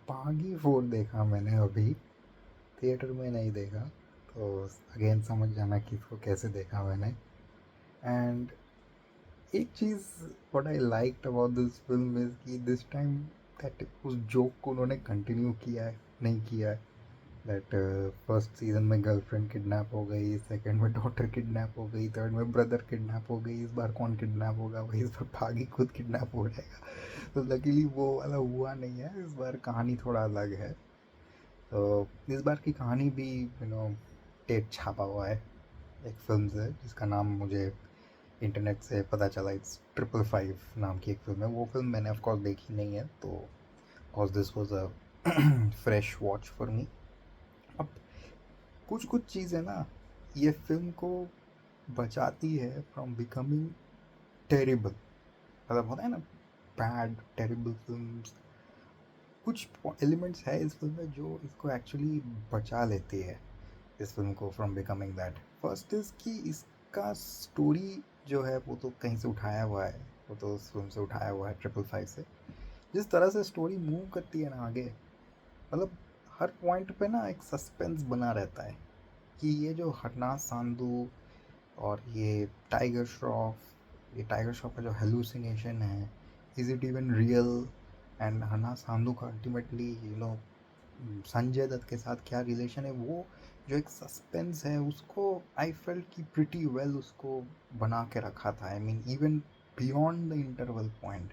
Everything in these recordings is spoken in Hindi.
बागी 4 देखा मैंने अभी, थिएटर में नहीं देखा। तो अगेन समझ जाना कि इसको कैसे देखा मैंने। एंड एक चीज़ what I liked about this film is कि दिस टाइम दैट उस जोक को उन्होंने कंटिन्यू किया है, नहीं किया है। दैट फर्स्ट सीजन में गर्लफ्रेंड किडनैप हो गई, सेकंड में डॉटर किडनैप हो गई, थर्ड में ब्रदर किडनैप हो गई, इस बार कौन किडनैप होगा भाई, इस बार भागी खुद किडनैप हो जाएगा। तो लकीली वो वाला हुआ नहीं है, इस बार कहानी थोड़ा अलग है। तो इस बार की कहानी भी टेप छापा हुआ है एक फिल्म से, जिसका नाम मुझे इंटरनेट से पता चला, इट्स 555 नाम की एक फ़िल्म है। वो फ़िल्म मैंने ऑफ कोर्स देखी नहीं है, तो of course this was a fresh watch for me. अब कुछ-कुछ चीज़ें ना ये फ़िल्म को बचाती है फ्रॉम बिकमिंग टेरिबल। मतलब होता है ना बैड टेरिबल फ़िल्म्स, कुछ एलिमेंट्स है इस फ़िल्म में जो इसको एक्चुअली बचा लेती है, इस फ़िल्म को from becoming that. First is कि इसका स्टोरी जो है वो तो कहीं से उठाया हुआ है, वो तो उस फ़िल्म से उठाया हुआ है 555 से। जिस तरह से स्टोरी मूव करती है ना आगे, मतलब हर पॉइंट पे ना एक सस्पेंस बना रहता है कि ये जो हरनाज सांधू और ये टाइगर श्रॉफ का जो हेलुसिनेशन है, is it even real? And Harnaaz Sandhu का अल्टीमेटली संजय दत्त के साथ क्या रिलेशन है, वो जो एक सस्पेंस है उसको आई फेल्ट कि प्रिटी वेल उसको बना के रखा था। I mean even beyond the interval point.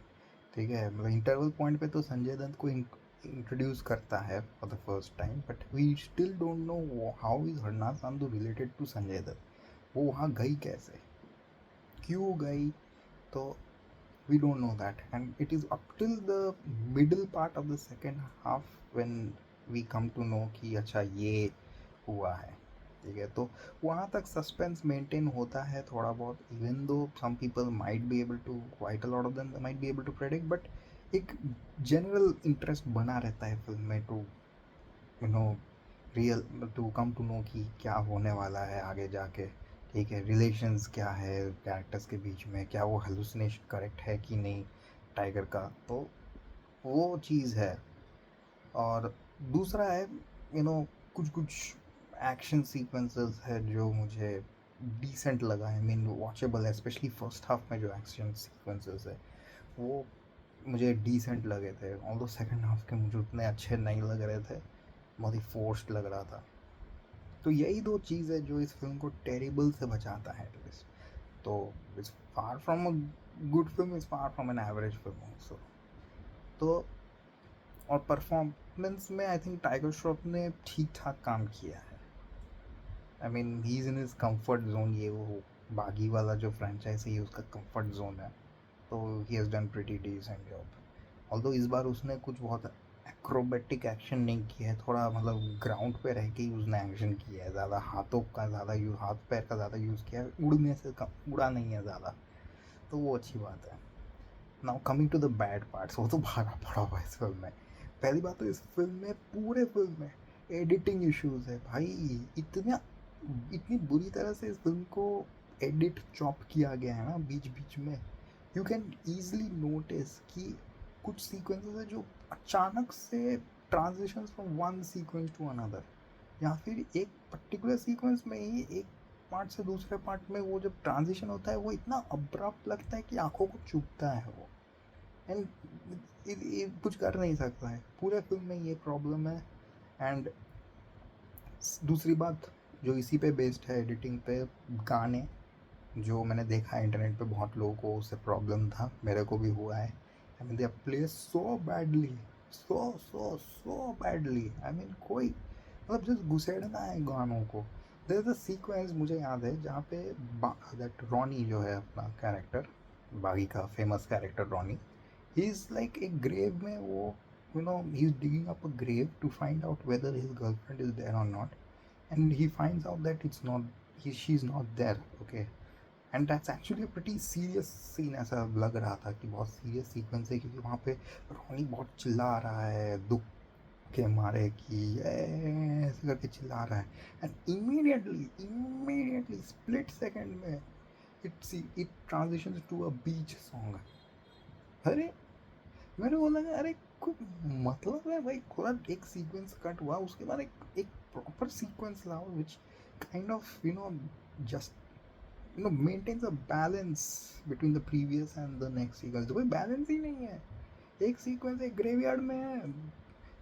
ठीक है, मतलब इंटरवल पॉइंट पे तो संजय दत्त को इंट्रोड्यूस करता है for the first time, but we still don't know how is Harnaaz Sandhu related to Sanjay Dutt. वो वहाँ गई कैसे, क्यों गई? तो we don't know that, and it is up till the middle part of the second half when we come to know कि अच्छा ये हुआ है। ठीक है, तो वहाँ तक सस्पेंस मेंटेन होता है थोड़ा बहुत, even though some people might be able to, quite a lot of them might be able to predict, but एक जनरल इंटरेस्ट बना रहता है फिल्म में to you know real to come to know कि क्या होने वाला है आगे जाके। ठीक है, रिलेशंस क्या है कैरेक्टर्स के बीच में, क्या वो हेलुसिनेशन करेक्ट है कि नहीं टाइगर का, तो वो चीज़ है। और दूसरा है कुछ कुछ एक्शन सीक्वेंसेस है जो मुझे डिसेंट लगा, आई मीन वॉचेबल है, स्पेशली फर्स्ट हाफ में जो एक्शन सीक्वेंसेस है वो मुझे डिसेंट लगे थे, ऑल्दो सेकंड हाफ के मुझे उतने अच्छे नहीं लग रहे थे, बहुत ही फोर्स्ड लग रहा था। तो यही दो चीज़ है जो इस फिल्म को टेरिबल से बचाता है एटलीस्ट। तो it's far from a good film, is far from an average film also. तो और परफॉर्मेंस में आई थिंक टाइगर श्रॉफ ने ठीक ठाक काम किया है। I mean he is in his comfort zone, ये वो बागी वाला जो फ्रेंचाइज है ये उसका कंफर्ट जोन है, तो he has done pretty decent job. Although इस बार उसने कुछ बहुत एक्रोबेटिक एक्शन नहीं किया है, थोड़ा मतलब ग्राउंड पे रह के ही उसने एक्शन किया है, ज़्यादा हाथों का ज़्यादा यूज, हाथ पैर का ज़्यादा यूज़ किया है, उड़ने से कम उड़ा नहीं है ज़्यादा, तो वो अच्छी बात है। Now coming to the bad parts, वो तो भागा पड़ा हुआ है इस फिल्म में। पहली बात तो इस फिल्म में, पूरे फिल्म में एडिटिंग इश्यूज है भाई। इतना इतनी बुरी तरह से इस फिल्म को एडिट चॉप किया गया है ना बीच बीच में, यू कैन ईजिली नोटिस कि कुछ सीक्वेंसेस है जो अचानक से transition from one sequence to another, या फिर एक पर्टिकुलर सीक्वेंस में ही एक पार्ट से दूसरे पार्ट में वो जब ट्रांजिशन होता है वो इतना अब्रप्ट लगता है कि आंखों को चुभता है वो। एंड कुछ कर नहीं सकता है, पूरे फिल्म में ये प्रॉब्लम है। एंड दूसरी बात जो इसी पे बेस्ड है एडिटिंग पे, गाने जो मैंने देखा है इंटरनेट पे, बहुत लोगों को उससे प्रॉब्लम था, मेरे को भी हुआ है। I mean they play so badly, so badly, I mean कोई मतलब जस्ट घुसेड़ना है गानों को। देयर इज अ सीक्वेंस मुझे याद है जहाँ पे दैट रॉनी जो है अपना कैरेक्टर, बागी का famous character Ronnie, he is like एक ग्रेव में वो he is digging up a grave to find out whether his girlfriend is there और not, and he finds out that it's not, she is not there. Okay, and that's actually pretty serious scene, ऐसा लग रहा था कि बहुत सीरियस सीक्वेंस है, क्योंकि वहाँ पे रोनी बहुत चिल्ला रहा है दुख के मारे कि ऐसे करके चिल्ला रहा है, एंड इमीडिएटली स्प्लिट सेकंड में it transitions to a beach song. अरे मेरे को लगा अरे कुछ मतलब है लाइक थोड़ा एक सीक्वेंस कट हुआ, उसके बाद एक प्रॉपर सीक्वेंस लाओ which kind of just maintains a balance between the previous and the next sequence. तो कोई बैलेंस ही नहीं है, एक सीक्वेंस एक ग्रेवयार्ड में है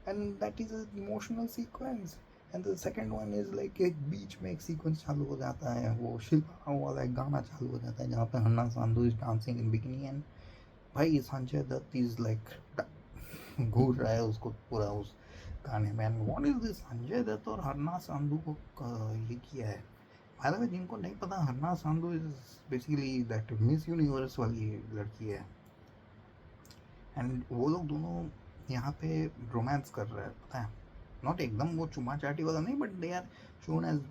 and that is emotional sequence, and the second one is like एक बीच में एक सीक्वेंस चालू हो जाता है, वो शिल्पा वाला एक गाना चालू हो जाता है जहाँ पे हन्ना Sandhu is dancing in bikini and भाई संजय दत्त इज लाइक घूर रहा है उसको पूरा उस गाने में। And what is this, Sanjay Dutt और हरना सांधू को ये किया है। बाय द वे जिनको नहीं पता, हरना Sandhu is basically that miss universe वाली लड़की है, एंड वो लोग दोनों यहाँ पे रोमांस कर रहे हैं, पता है, नॉट एकदम वो चुमा चाटी वाला नहीं, but they are shown as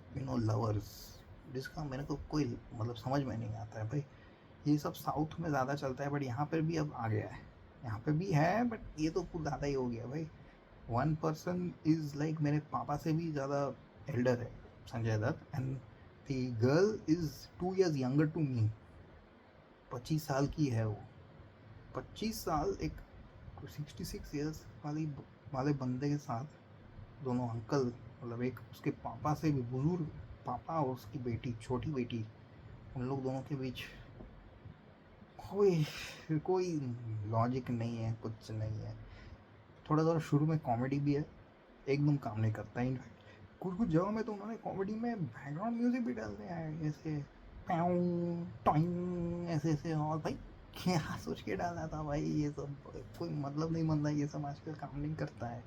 lovers, जिसका मेरे को कोई मतलब समझ में नहीं आता है भाई। ये सब साउथ में ज़्यादा चलता है, बट यहाँ पर भी अब आ गया है, यहाँ पे भी है, बट ये तो कुछ ज़्यादा ही हो गया भाई। वन पर्सन इज़ लाइक मेरे पापा से भी ज़्यादा एल्डर है Sanjay Dutt, and the girl is 2 years younger to me. 25 साल की है वो, 25 साल एक 66 years वाले बंदे के साथ, दोनों अंकल, मतलब एक उसके पापा से भी बुजुर्ग पापा और उसकी बेटी, छोटी बेटी, उन लोग दोनों के बीच कोई लॉजिक नहीं है, कुछ नहीं है। थोड़ा थोड़ा शुरू में कॉमेडी भी है, एकदम काम नहीं करता है। इनफैक्ट कुछ जगह में तो उन्होंने कॉमेडी में बैकग्राउंड म्यूजिक भी डाल दिया है, ऐसे प्याऊं टॉइंग ऐसे ऐसे, और भाई क्या सोच के डाला था भाई, ये सब कोई मतलब नहीं बनता, ये सब आजकल काम नहीं करता है।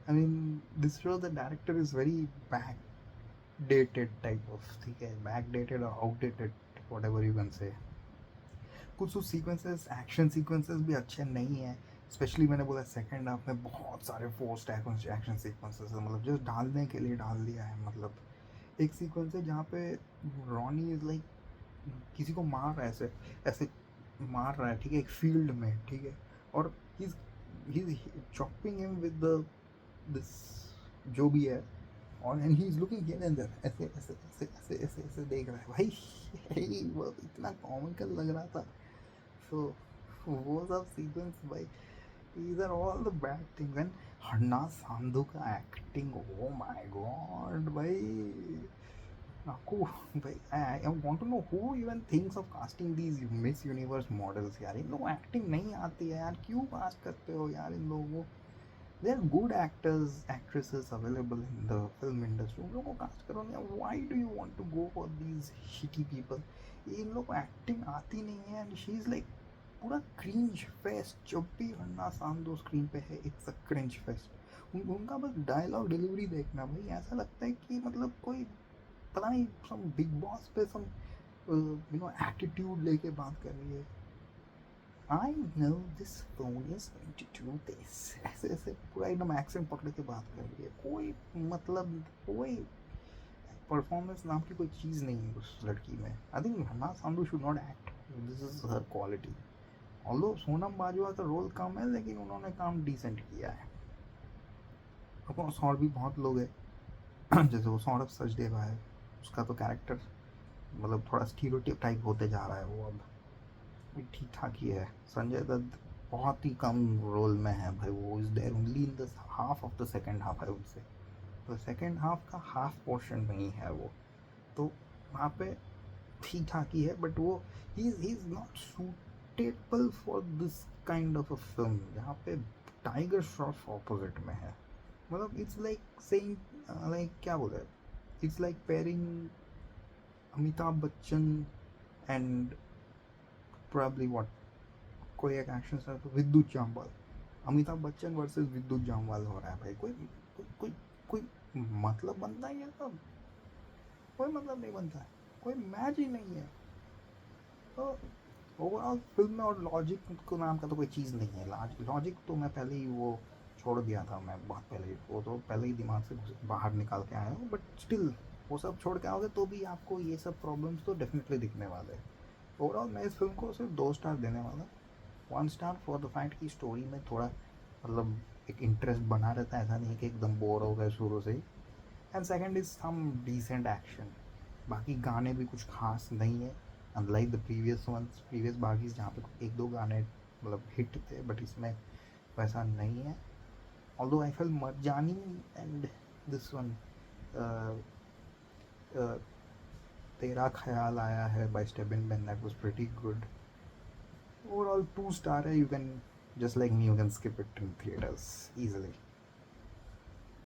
I mean this show the director is very back dated type of, ठीक है, बैक डेटेड और outdated, what ever you can say. कुछ सीक्वेंसेस, एक्शन सीक्वेंसेस भी अच्छे नहीं है, स्पेशली मैंने बोला सेकंड हाफ में बहुत सारे फोर्स्ड एक्शन सीक्वेंसेस है, मतलब जस्ट डालने के लिए डाल दिया है। मतलब एक सीक्वेंस है जहाँ पे रॉनी इज लाइक किसी को मार रहा है, ऐसे ऐसे मार रहा है, ठीक है, एक फील्ड में, ठीक है, और he chopping him with the this जो भी है, और and he is looking here and there, ऐसे ऐसे ऐसे ऐसे ऐसे ऐसे देख रहा है भाई वो इतना कॉमिकल लग रहा था। सो वो सब सीक्वेंस भाई, these are all the bad things। and हन्ना सांधू का एक्टिंग, ओ माय गॉड भाई, आपको भाई I want to know who even thinks of casting these Miss Universe models. यार इन लोगों को एक्टिंग नहीं आती है यार, क्यों कास्ट करते हो यार इन लोगों को। There are good actors actresses available in the film industry, उन लोगों को कास्ट करो ना। Why do you want to go for these shitty people. इन लोगों को एक्टिंग आती नहीं है, एंड शी इज़ लाइक पूरा क्रिंज फेस्ट। जब भी हन्ना सांधो स्क्रीन पे है, इट्स अ क्रिंज फेस्ट। उनका बस डायलॉग डिलीवरी देखना भाई, ऐसा लगता है कि मतलब कोई पता नहीं सम बिग बॉस पे सम एटीट्यूड लेके बात कर रही है। I know this phone is going to do this, ऐसे ऐसे पूरा एकदम एक्सेंट पकड़ के बात कर रही है। कोई मतलब कोई परफॉर्मेंस नाम की कोई चीज़ नहीं है उस लड़की में। आई थिंक हन्ना Sandhu should not act, this is her quality. Although Sonam Bajwa का रोल कम है, लेकिन उन्होंने काम डिसेंट किया है। ऑफकोर्स और भी बहुत लोग हैं जैसे वो सौरभ सचदेवा है, उसका तो कैरेक्टर मतलब थोड़ा स्टीरियोटाइप टाइप होते जा रहा है, वो अब भी ठीक ठाक ही है। संजय दत्त बहुत ही कम रोल में है भाई, वो is there only in the half of the second half, है उनसे तो सेकेंड हाफ का हाफ पोर्शन में ही है वो, तो वहाँ पे ठीक ठाक ही है। बट वो he is not suitable for this kind of a film, जहाँ पे टाइगर श्रॉफ ऑपोजिट में है। मतलब इट्स लाइक सेइंग, लाइक क्या बोल रहे, it's like pairing Amitabh Bachchan and probably what, कोई एक एक्शन स्टार तो विद्युत जामवाल, अमिताभ बच्चन वर्सेस विद्युत जामवाल हो रहा है भाई। कोई मतलब बनता है ये सब, कोई मतलब नहीं बनता है, कोई मैच ही नहीं है। तो ओवरऑल फिल्म में और लॉजिक को नाम का तो कोई चीज़ नहीं है। लॉजिक तो मैं पहले ही वो छोड़ दिया था, मैं बहुत पहले ही वो तो पहले ही दिमाग से बाहर निकाल के आया हूँ, बट स्टिल वो सब छोड़ के आओगे तो भी आपको ये सब प्रॉब्लम्स तो डेफिनेटली दिखने वाले हैं। ओवरऑल मैं इस फिल्म को सिर्फ 2 स्टार देने वाला। 1 स्टार फॉर द फैक्ट की स्टोरी में थोड़ा मतलब एक इंटरेस्ट बना रहता है, ऐसा नहीं कि एकदम बोर हो गए शुरू से ही। And second is some decent action, बाकी गाने भी कुछ खास नहीं है, अनलाइक द प्रीवियस बागीज जहाँ पे 1-2 गाने मतलब हिट थे, बट इसमें वैसा नहीं है। although I felt Marjani and this one, uh, uh, Tera Khayal Aaya Hai by Stebin Ben, that was pretty good. Overall 2 star hai, you can, just like me, you can skip it in theaters easily.